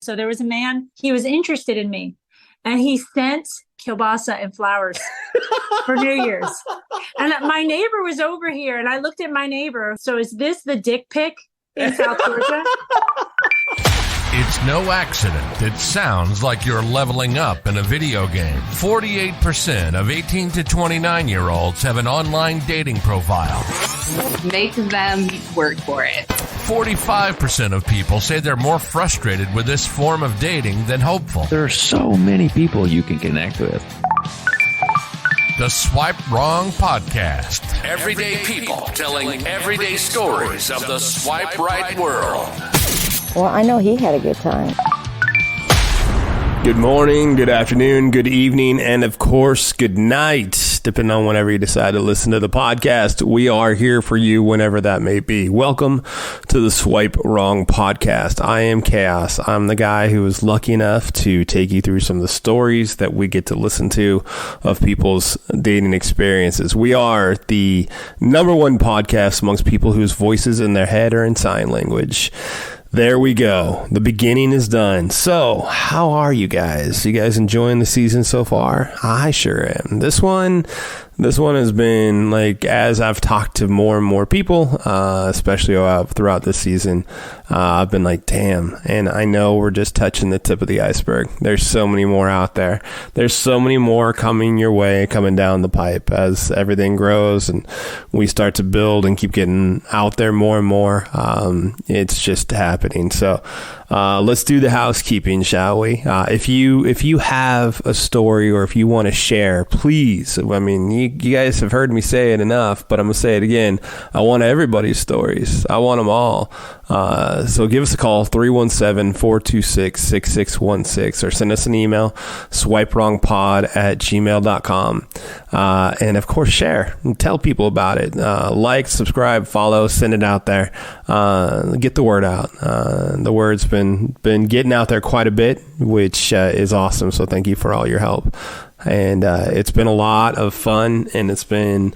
So there was a man, he was interested in me, and he sent kielbasa and flowers for New Year's. And my neighbor was over here, and I looked at my neighbor. So is this the dick pic in South Georgia? It's no accident. It sounds like you're leveling up in a video game. 48% of 18 to 29-year-olds have an online dating profile. Make them work for it. 45% of people say they're more frustrated with this form of dating than hopeful. There are so many people you can connect with. The Swipe Wrong Podcast. Everyday people telling everyday stories of the swipe right world. Well, I know he had a good time. Good morning, good afternoon, good evening, and of course, good night, depending on whenever you decide to listen to the podcast. We are here for you whenever that may be. Welcome to the Swipe Wrong Podcast. I am Chaos. I'm the guy who is lucky enough to take you through some of the stories that we get to listen to of people's dating experiences. We are the number one podcast amongst people whose voices in their head are in sign language. There we go. The beginning is done. So, how are you guys? You guys enjoying the season so far? I sure am. This one has been like, as I've talked to more and more people, especially throughout this season, I've been like, damn. And I know we're just touching the tip of the iceberg. There's so many more out there. There's so many more coming your way, coming down the pipe as everything grows and we start to build and keep getting out there more and more. It's just happening. So, let's do the housekeeping, shall we? If you have a story or if you want to share, please. I mean, you guys have heard me say it enough, but I'm going to say it again. I want everybody's stories. I want them all. So give us a call, 317-426-6616, or send us an email, swipewrongpod@gmail.com. And of course, share and tell people about it. Like, subscribe, follow, send it out there. Get the word out. The word's been getting out there quite a bit, which is awesome. So thank you for all your help. And it's been a lot of fun, and it's been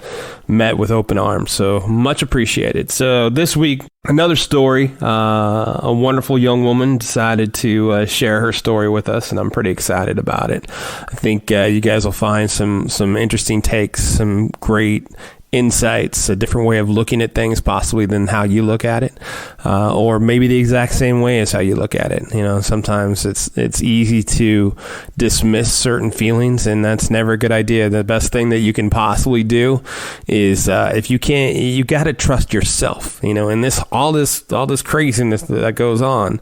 met with open arms. So much appreciated. So this week, another story. A wonderful young woman decided to share her story with us, and I'm pretty excited about it. I think you guys will find some interesting takes, some great insights, a different way of looking at things possibly than how you look at it, or maybe the exact same way as how you look at it. You know, sometimes it's easy to dismiss certain feelings, and that's never a good idea. The best thing that you can possibly do is, if you can't, you got to trust yourself. You know, and all this craziness that goes on,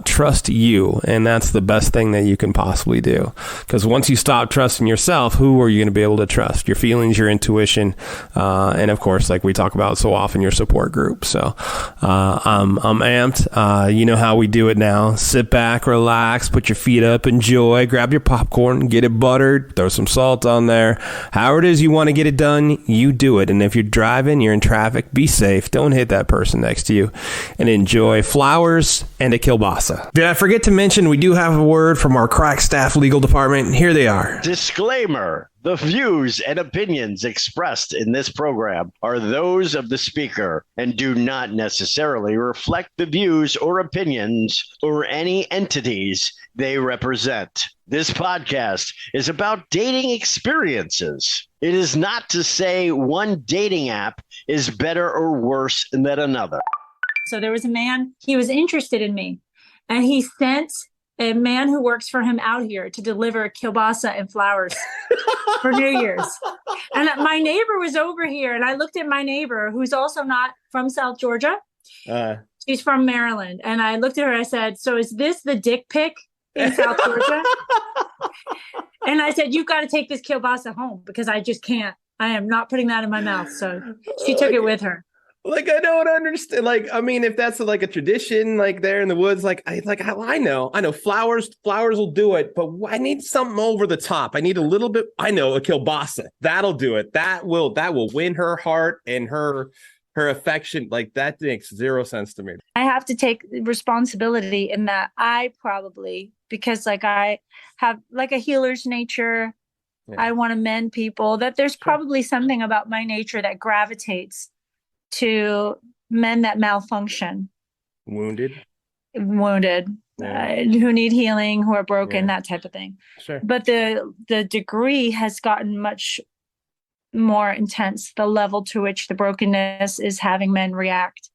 trust you, and that's the best thing that you can possibly do. Because once you stop trusting yourself, who are you going to be able to trust? Your feelings, your intuition. And of course, like we talk about so often, your support group. So I'm amped. You know how we do it now. Sit back, relax, put your feet up, enjoy, grab your popcorn, get it buttered, throw some salt on there. However it is you want to get it done, you do it. And if you're driving, you're in traffic, be safe. Don't hit that person next to you, and enjoy flowers and a kielbasa. Did I forget to mention we do have a word from our crack staff legal department? Here they are. Disclaimer. The views and opinions expressed in this program are those of the speaker and do not necessarily reflect the views or opinions or any entities they represent. This podcast is about dating experiences. It is not to say one dating app is better or worse than another. So there was a man, he was interested in me, and he sent a man who works for him out here to deliver kielbasa and flowers for New Year's. And my neighbor was over here, and I looked at my neighbor, who's also not from South Georgia. She's from Maryland. And I looked at her, I said, so is this the dick pic in South Georgia? And I said, you've got to take this kielbasa home, because I just can't. I am not putting that in my mouth. So she took it with her. Like, I don't understand. Like, I mean, if that's like a tradition, like there in the woods, I know flowers will do it, but I need something over the top. I need a little bit. I know a kielbasa. That'll do it. That will win her heart and her affection. Like, that makes zero sense to me. I have to take responsibility in that. I probably, because like I have like a healer's nature. Yeah. I want to mend people, that there's probably something about my nature that gravitates to men that malfunction. Wounded. who need healing, who are broken, Yeah. that type of thing. Sure. But the degree has gotten much more intense, the level to which the brokenness is having men react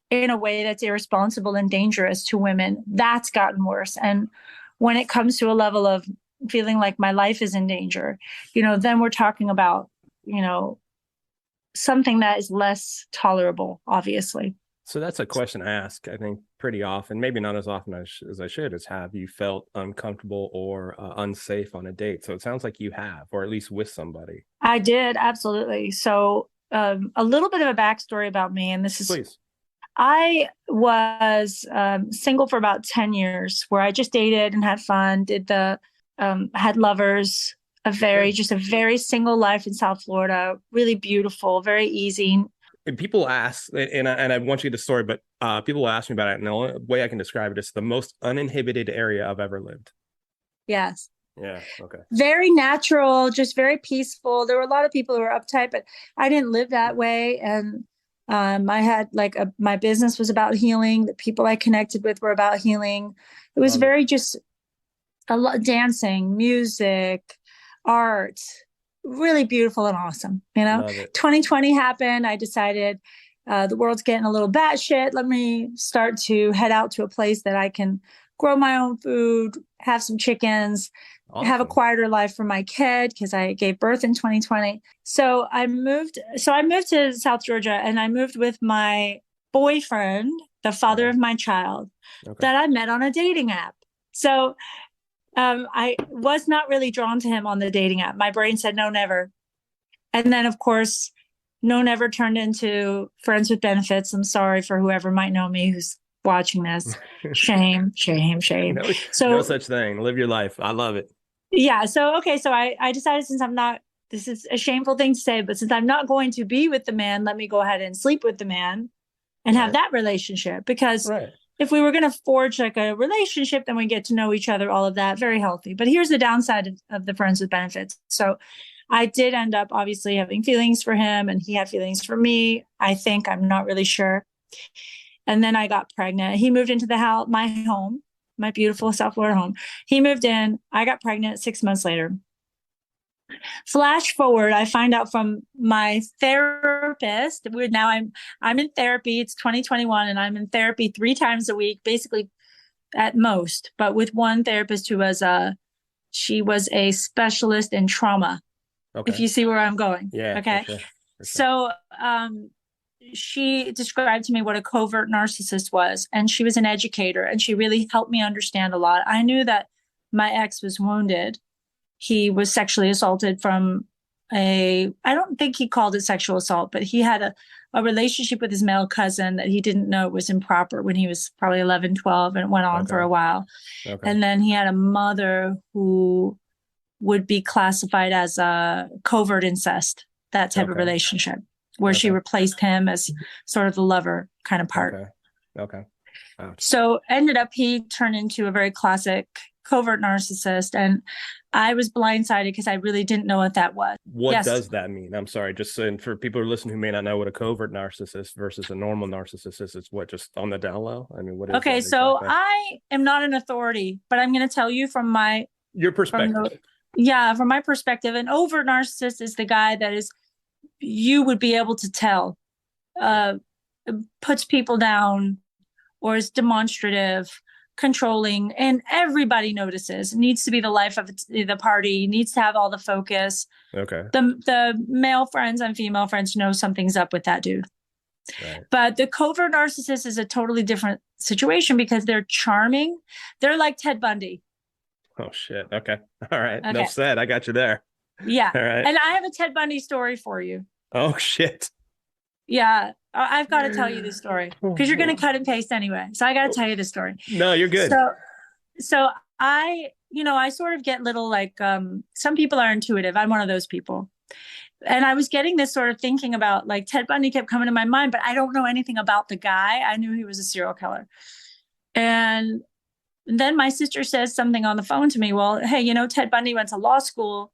in a way that's irresponsible and dangerous to women. That's gotten worse. And when it comes to a level of feeling like my life is in danger, then we're talking about, something that is less tolerable, obviously. So that's a question I ask, I think, pretty often, maybe not as often as I should, is have you felt uncomfortable or unsafe on a date? So it sounds like you have, or at least with somebody. I did, absolutely. So a little bit of a backstory about me, and this is, Please. I was single for about 10 years, where I just dated and had fun, had lovers, just a very single life in South Florida, really beautiful, very easy. And people ask, and I want you to story, but people ask me about it, and the only way I can describe it is the most uninhibited area I've ever lived. Yes. Yeah. Okay. Very natural, just very peaceful. There were a lot of people who were uptight, but I didn't live that way. And I had my business was about healing. The people I connected with were about healing. It was just a lot dancing, music, art, really beautiful and awesome. 2020 happened. I decided the world's getting a little batshit. Let me start to head out to a place that I can grow my own food, have some chickens, have a quieter life for my kid, because I gave birth in 2020. So I moved to South Georgia, and I moved with my boyfriend, the father of my child, that I met on a dating app. So I was not really drawn to him on the dating app. My brain said no, never. And then, of course, no, never turned into friends with benefits. I'm sorry for whoever might know me who's watching this. Shame, shame, shame. No such thing. Live your life. I love it. Yeah. So, okay. So I decided, this is a shameful thing to say, but since I'm not going to be with the man, let me go ahead and sleep with the man and have that relationship. Because if we were going to forge like a relationship, then we get to know each other, all of that, very healthy. But here's the downside of the friends with benefits. So I did end up obviously having feelings for him, and he had feelings for me. I'm not really sure. And then I got pregnant. He moved into the house, my home, my beautiful South Florida home. He moved in. I got pregnant 6 months later. Flash forward, I find out from my therapist. I'm in therapy. It's 2021, and I'm in therapy 3 times a week, basically at most. But with one therapist who she was a specialist in trauma. Okay. If you see where I'm going. Yeah. Okay. For sure. So she described to me what a covert narcissist was, and she was an educator, and she really helped me understand a lot. I knew that my ex was wounded. He was sexually assaulted from I don't think he called it sexual assault, but he had a relationship with his male cousin that he didn't know was improper when he was probably 11, 12, and it went on for a while. Okay. And then he had a mother who would be classified as a covert incest, that type of relationship, where she replaced him as sort of the lover kind of part. Okay. Ouch. So ended up, he turned into a very classic covert narcissist, and I was blindsided because I really didn't know what that was. What does that mean? I'm sorry, just for people who listen who may not know what a covert narcissist versus a normal narcissist is, it's what, just on the down low? I mean, what is okay, so exactly? I am not an authority, but I'm going to tell you from your perspective. From my perspective, an overt narcissist is the guy that is, you would be able to tell, puts people down, or is demonstrative, controlling, and everybody notices. It needs to be the life of the party, needs to have all the focus. Okay. The male friends and female friends know something's up with that dude. Right. But the covert narcissist is a totally different situation because they're charming. They're like Ted Bundy. Oh, shit. Okay. All right. Okay. Enough said. I got you there. Yeah. All right. And I have a Ted Bundy story for you. Oh, shit. Yeah. I've got to tell you this story because you're going to cut and paste anyway. So I got to tell you this story. No, you're good. So I sort of get little some people are intuitive. I'm one of those people. And I was getting this sort of thinking about Ted Bundy kept coming to my mind, but I don't know anything about the guy. I knew he was a serial killer. And then my sister says something on the phone to me. Well, hey, Ted Bundy went to law school,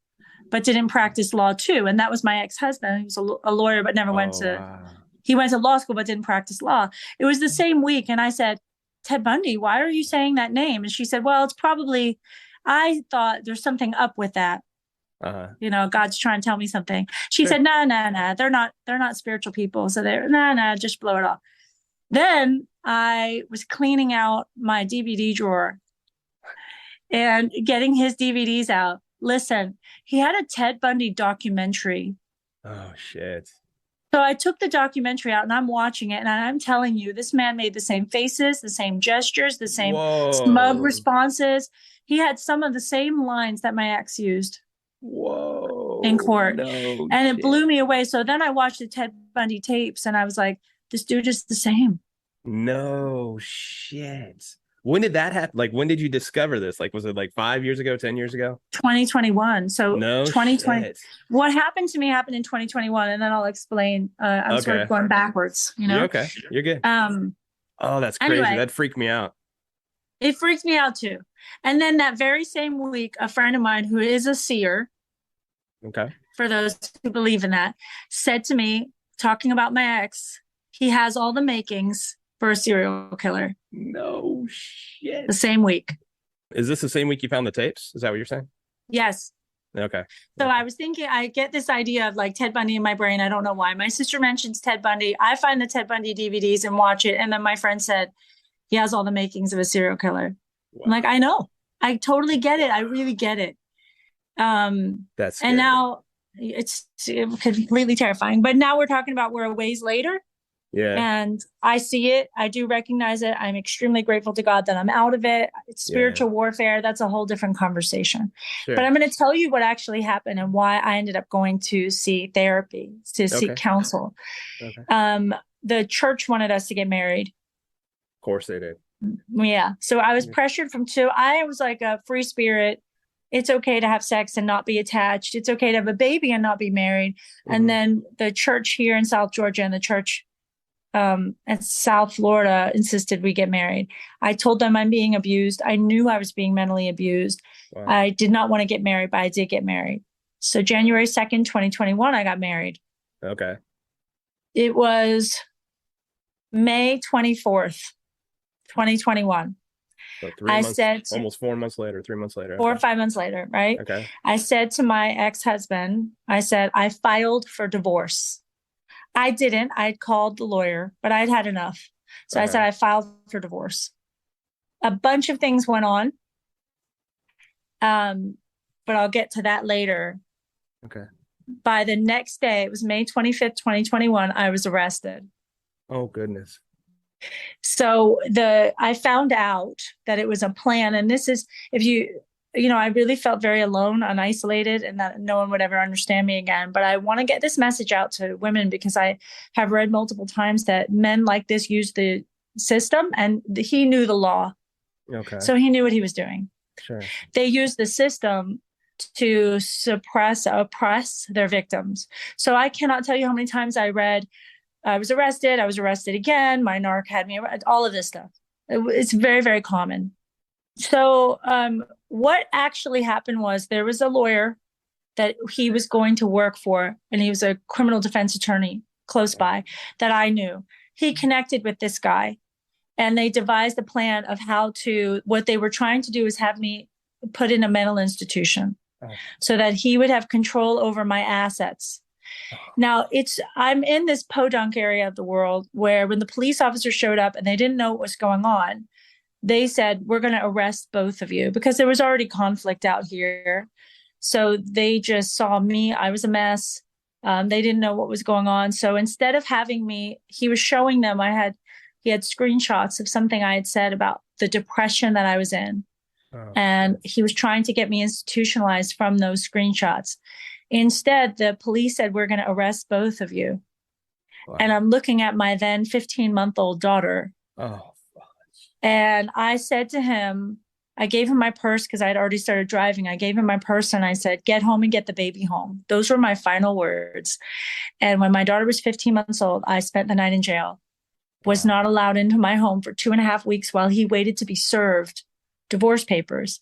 but didn't practice law too. And that was my ex-husband. He was a lawyer, but never went to, he went to law school, but didn't practice law. It was the same week. And I said, Ted Bundy, why are you saying that name? And she said, well, it's probably, I thought there's something up with that. You know, God's trying to tell me something. She said, no, they're not spiritual people. So they're, no, just blow it off. Then I was cleaning out my DVD drawer and getting his DVDs out. Listen, he had a Ted Bundy documentary. Oh, shit. So I took the documentary out and I'm watching it, and I'm telling you, this man made the same faces, the same gestures, the same smug responses. He had some of the same lines that my ex used. Whoa. In court. No and shit. It blew me away. So then I watched the Ted Bundy tapes and I was like, this dude is the same. No shit. When did that happen? Like, when did you discover this? Like, was it like 5 years ago, 10 years ago? 2021. So no 2020. Shit. What happened to me happened in 2021, and then I'll explain. I'm sort of going backwards, you know? You're okay. You're good. Oh, that's crazy. Anyway, that freaked me out. It freaked me out too. And then that very same week, a friend of mine who is a seer, okay, for those who believe in that, said to me, talking about my ex, he has all the makings for a serial killer. No shit. The same week. Is this the same week you found the tapes? Is that what you're saying? Yes. Okay. So I was thinking, I get this idea of like Ted Bundy in my brain. I don't know why. My sister mentions Ted Bundy. I find the Ted Bundy DVDs and watch it. And then my friend said, he has all the makings of a serial killer. Wow. I'm like, I know. I totally get it. I really get it. That's scary. And now it's completely terrifying. But now we're talking about we're a ways later. Yeah. And I see it. I do recognize it. I'm extremely grateful to God that I'm out of it. It's spiritual warfare. That's a whole different conversation. Sure. But I'm going to tell you what actually happened and why I ended up going to see therapy, to seek counsel. Okay. The church wanted us to get married. Of course they did. Yeah. So I was pressured from two. I was like a free spirit. It's okay to have sex and not be attached. It's okay to have a baby and not be married. Mm-hmm. And then the church here in South Georgia and the church at South Florida insisted we get married. I told them I'm being abused. I knew I was being mentally abused. Wow. I did not want to get married, but I did get married. So January 2nd, 2021, I got married. Okay. It was May 24th, 2021. So 3 months, almost 4 months later, 3 months later. 4 or 5 months later, right? Okay. I said to my ex-husband, I said, I filed for divorce. I didn't. I'd called the lawyer, but I'd had enough. So I said, I filed for divorce. A bunch of things went on. But I'll get to that later. Okay. By the next day, it was May 25th, 2021, I was arrested. Oh, goodness. So I found out that it was a plan. And this is, I really felt very alone and isolated, and that no one would ever understand me again. But I want to get this message out to women, because I have read multiple times that men like this use the system, and he knew the law. Okay. So he knew what he was doing. Sure. They use the system to oppress their victims. So I cannot tell you how many times I read, I was arrested again, my narc had me, all of this stuff. It's very, very common. So what actually happened was there was a lawyer that he was going to work for, and he was a criminal defense attorney close by that I knew. He connected with this guy, and they devised a plan of what they were trying to do is have me put in a mental institution so that he would have control over my assets. Now, I'm in this podunk area of the world where when the police officer showed up and they didn't know what was going on, they said, we're going to arrest both of you, because there was already conflict out here. So they just saw me. I was a mess. They didn't know what was going on. So instead of having me, he was showing them, he had screenshots of something I had said about the depression that I was in. And he was trying to get me institutionalized from those screenshots. Instead, the police said, we're going to arrest both of you. Wow. And I'm looking at my then 15-month-old daughter. Oh. And I said to him, I gave him my purse because I had already started driving. I gave him my purse and I said, get home and get the baby home. Those were my final words. And when my daughter was 15 months old, I spent the night in jail, was not allowed into my home for 2.5 weeks while he waited to be served divorce papers.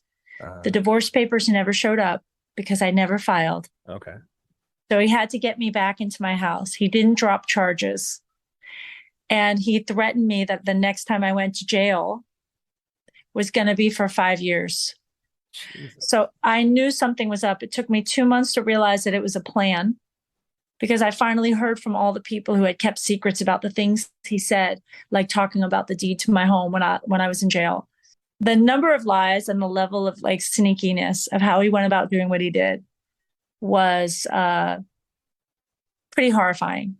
The divorce papers never showed up because I never filed. Okay. So he had to get me back into my house. He didn't drop charges. And he threatened me that the next time I went to jail, was going to be for 5 years. So I knew something was up. It took me 2 months to realize that it was a plan, because I finally heard from all the people who had kept secrets about the things he said, like talking about the deed to my home when I was in jail. The number of lies and the level of like sneakiness of how he went about doing what he did was pretty horrifying.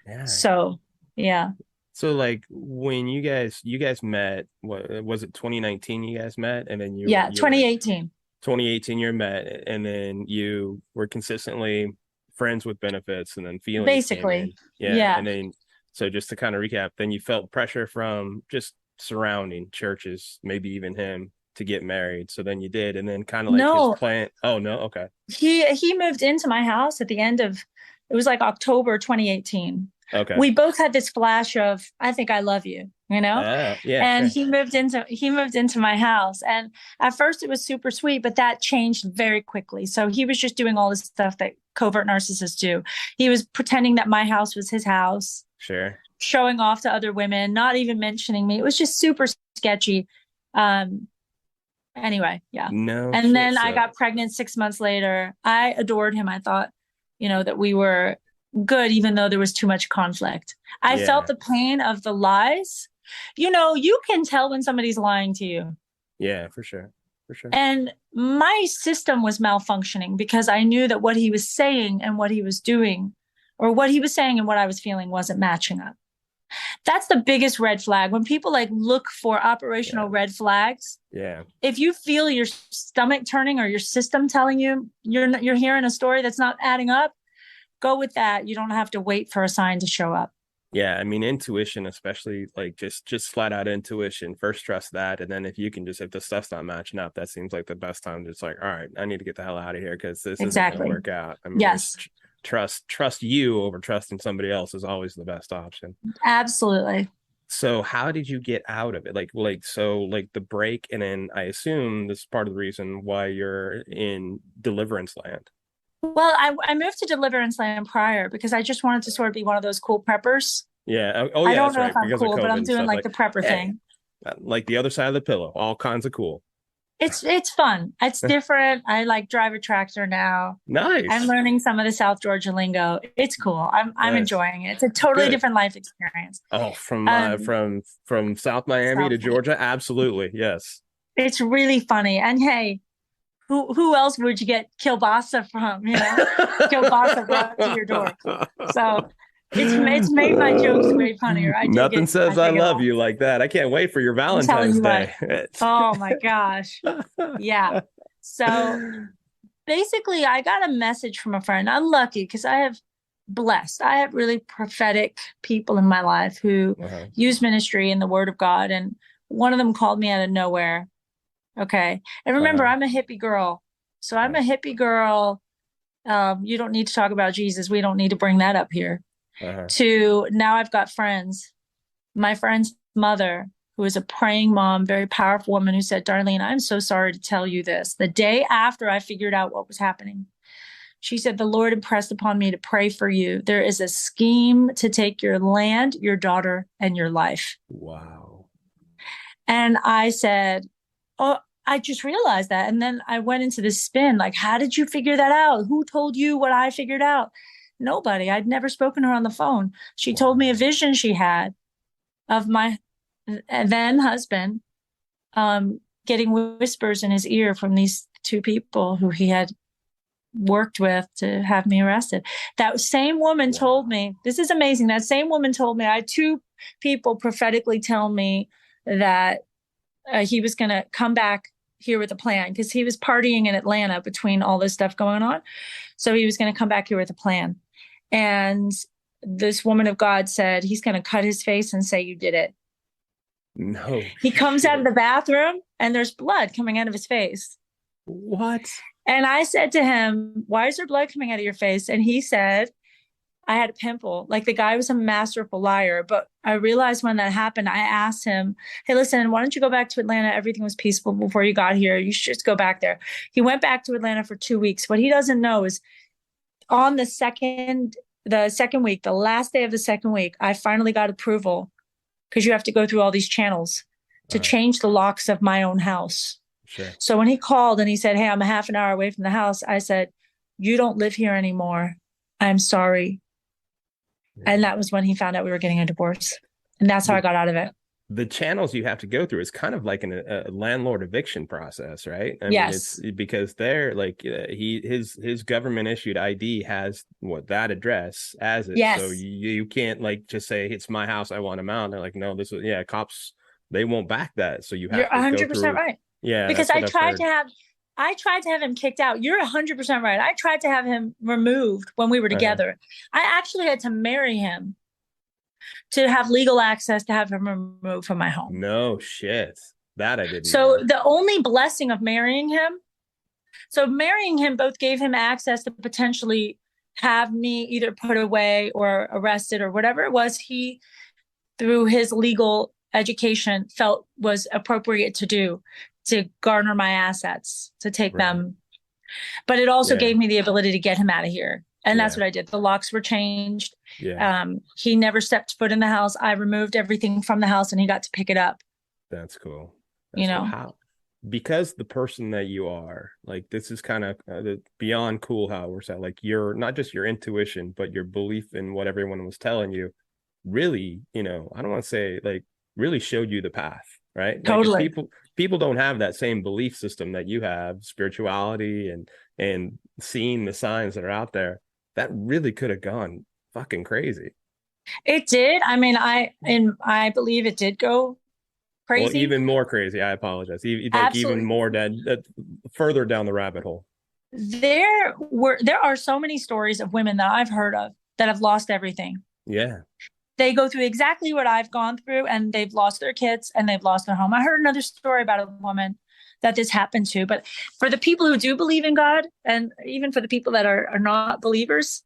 Yeah. So, yeah. So like when you guys met, what was it, 2019 you guys met? And then you 2018. 2018 you met, and then you were consistently friends with benefits, and then feelings basically. Yeah. And then, so just to kind of recap, then you felt pressure from just surrounding churches, maybe even him, to get married. So then you did, and then kind of like his plan. Oh no, okay. He moved into my house at the end of, it was like October 2018. Okay. We both had this flash of, I think I love you, you know? Yeah. And sure. he moved into my house. And at first it was super sweet, but that changed very quickly. So he was just doing all this stuff that covert narcissists do. He was pretending that my house was his house. Sure. Showing off to other women, not even mentioning me. It was just super sketchy. Anyway, yeah. No. And then I got pregnant 6 months later. I adored him. I thought, that we were good, even though there was too much conflict. I felt the pain of the lies. You can tell when somebody's lying to you. Yeah, for sure. And my system was malfunctioning because I knew that what he was saying and what he was doing, or what he was saying and what I was feeling, wasn't matching up. That's the biggest red flag. When people like look for operational red flags. Yeah. If you feel your stomach turning or your system telling you you're hearing a story that's not adding up, go with that. You don't have to wait for a sign to show up. Yeah, I mean, intuition, especially like just flat out intuition. First, trust that, and then if the stuff's not matching up, that seems like the best time to just like, all right, I need to get the hell out of here because this isn't going to work out. I mean, yes, trust you over trusting somebody else is always the best option. Absolutely. So, how did you get out of it? Like the break, and then I assume this is part of the reason why you're in Deliverance Land. Well, I moved to Deliverance Land prior because I just wanted to sort of be one of those cool preppers. Yeah. Oh, yeah. I don't know if I'm cool, but I'm doing like the prepper thing. Like the other side of the pillow, all kinds of cool. It's fun. It's different. I like drive a tractor now. Nice. I'm learning some of the South Georgia lingo. It's cool. I'm enjoying it. It's a totally different life experience. Oh, from South Miami to Georgia, absolutely, yes. It's really funny. And hey, who else would you get kielbasa from? Kielbasa brought to your door. So it's made my jokes way funnier. Nothing says I love you like that. I can't wait for your Valentine's Day. Oh my gosh. Yeah. So basically I got a message from a friend. I'm lucky because I have really prophetic people in my life who use ministry and the word of God. And one of them called me out of nowhere. Okay. And remember, I'm a hippie girl. So I'm a hippie girl. You don't need to talk about Jesus. We don't need to bring that up here. To now I've got friends. My friend's mother, who is a praying mom, very powerful woman, who said, Darlene, I'm so sorry to tell you this. The day after I figured out what was happening, she said, the Lord impressed upon me to pray for you. There is a scheme to take your land, your daughter, and your life. Wow. And I said, oh, I just realized that. And then I went into this spin, like, how did you figure that out? Who told you what I figured out? Nobody. I'd never spoken to her on the phone. She told me a vision she had of my then husband getting whispers in his ear from these two people who he had worked with to have me arrested. That same woman told me, this is amazing. That same woman told me, I had two people prophetically tell me that he was going to come back here with a plan because he was partying in Atlanta between all this stuff going on. So he was going to come back here with a plan. And this woman of God said, he's going to cut his face and say, you did it. No. He comes out of the bathroom and there's blood coming out of his face. What? And I said to him, why is there blood coming out of your face? And he said, I had a pimple. Like, the guy was a masterful liar. But I realized when that happened, I asked him, hey, listen, why don't you go back to Atlanta? Everything was peaceful before you got here. You should just go back there. He went back to Atlanta for 2 weeks. What he doesn't know is on the second week, the last day of the second week, I finally got approval because you have to go through all these channels to change the locks of my own house. Sure. So when he called and he said, "Hey, I'm a half an hour away from the house," I said, "You don't live here anymore. I'm sorry." Yeah. And that was when he found out we were getting a divorce. And that's how I got out of it. The channels you have to go through is kind of like a landlord eviction process, right? I yes. mean, it's because they're like his government issued ID has that address as it. Yes. So you can't like just say it's my house, I want him out. And they're like, no, this is cops. They won't back that. So you have You're to 100% right. Yeah, because I tried to have him kicked out. You're 100% right. I tried to have him removed when we were together. I actually had to marry him to have legal access to have him removed from my home. No shit. That I didn't know. So the only blessing of marrying him both gave him access to potentially have me either put away or arrested or whatever it was he, through his legal education, felt was appropriate to do to garner my assets, to take them. But it also gave me the ability to get him out of here. And that's what I did. The locks were changed. Yeah. He never stepped foot in the house. I removed everything from the house and he got to pick it up. That's cool. How, because the person that you are, like, this is kind of beyond cool how it works out. Like, you're not just your intuition, but your belief in what everyone was telling you really, I don't want to say like really showed you the path, right? Totally. Like, people don't have that same belief system that you have, spirituality and seeing the signs that are out there. That really could have gone fucking crazy. It did. I mean, I believe it did go crazy. Well, even more crazy. I apologize. Even more further down the rabbit hole. There are so many stories of women that I've heard of that have lost everything. Yeah. They go through exactly what I've gone through, and they've lost their kids and they've lost their home. I heard another story about a woman that this happened to. But for the people who do believe in God, and even for the people that are not believers,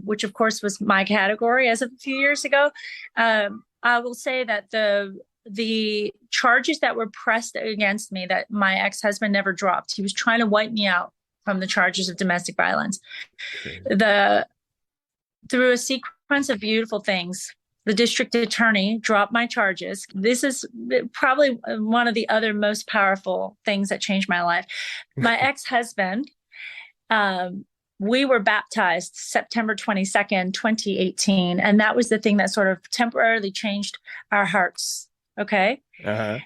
which of course was my category as of a few years ago, I will say that the charges that were pressed against me that my ex-husband never dropped. He was trying to wipe me out from the charges of domestic violence. Through a sequence of beautiful things, the district attorney dropped my charges. This is probably one of the other most powerful things that changed my life. My ex-husband, we were baptized September 22nd, 2018. And that was the thing that sort of temporarily changed our hearts. Okay. And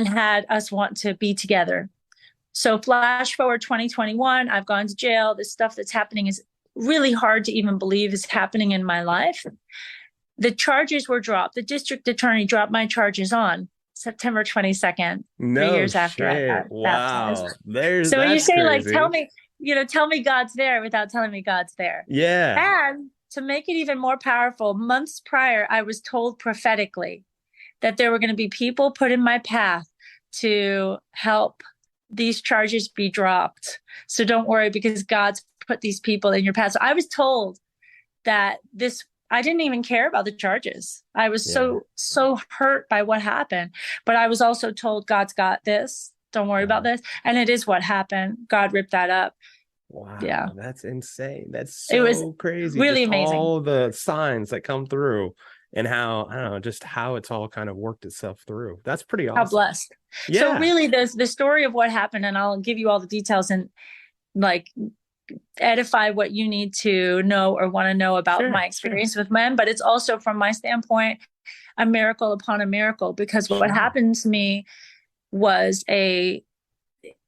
had us want to be together. So flash forward 2021, I've gone to jail. This stuff that's happening is really hard to even believe is happening in my life. The charges were dropped. The district attorney dropped my charges on September 22nd, 3 years after I got baptized. So when you say crazy. like, tell me God's there without telling me God's there. Yeah. And to make it even more powerful, months prior, I was told prophetically that there were going to be people put in my path to help these charges be dropped. So don't worry, because God's put these people in your path. So I was told that I didn't even care about the charges. I was so hurt by what happened, but I was also told God's got this. Don't worry about this. And it is what happened. God ripped that up. Wow. Yeah. That's insane. That's it was crazy. Really just amazing. All the signs that come through and how, I don't know, just how it's all kind of worked itself through. That's pretty awesome. How blessed. Yeah. So really the story of what happened, and I'll give you all the details and like edify what you need to know or want to know about my experience with men. But it's also, from my standpoint, a miracle upon a miracle, because what happened to me was it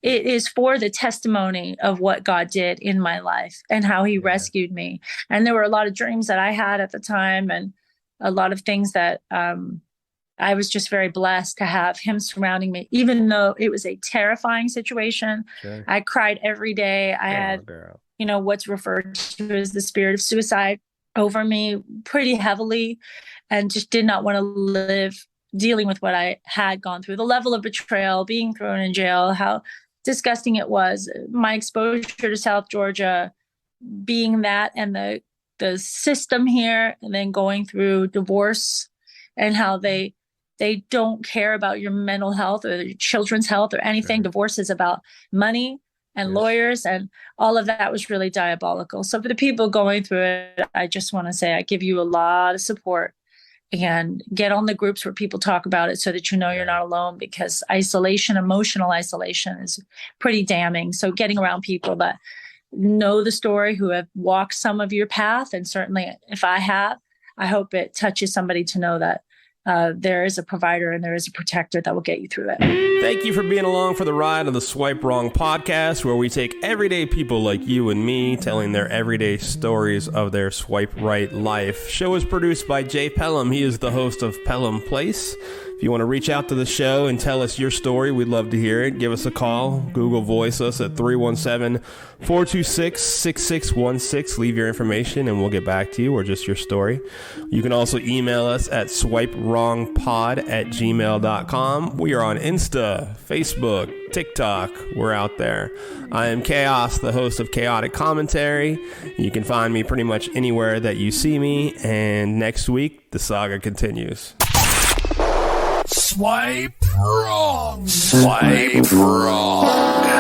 is for the testimony of what God did in my life and how he rescued me. And there were a lot of dreams that I had at the time, and a lot of things that I was just very blessed to have him surrounding me, even though it was a terrifying situation. I cried every day. I had, what's referred to as the spirit of suicide over me pretty heavily, and just did not want to live dealing with what I had gone through. The level of betrayal, being thrown in jail, how disgusting it was. My exposure to South Georgia, being that, and the system here, and then going through divorce, and how they don't care about your mental health or your children's health or anything. Divorce is about money and lawyers, and all of that was really diabolical. So for the people going through it, I just want to say I give you a lot of support and get on the groups where people talk about it so that you know you're not alone, because isolation, emotional isolation is pretty damning. So getting around people that know the story, who have walked some of your path, and certainly if I have, I hope it touches somebody to know that there is a provider and there is a protector that will get you through it. Thank you for being along for the ride of the Swipe Wrong podcast, where we take everyday people like you and me telling their everyday stories of their swipe right life. Show is produced by Jay Pelham. He is the host of Pelham Place. If you want to reach out to the show and tell us your story, we'd love to hear it. Give us a call. Google Voice us at 317-426-6616. Leave your information and we'll get back to you, or just your story. You can also email us at swipewrongpod@gmail.com. We are on Insta, Facebook, TikTok. We're out there. I am Chaos, the host of Chaotic Commentary. You can find me pretty much anywhere that you see me. And next week, the saga continues. Swipe wrong. Swipe wrong.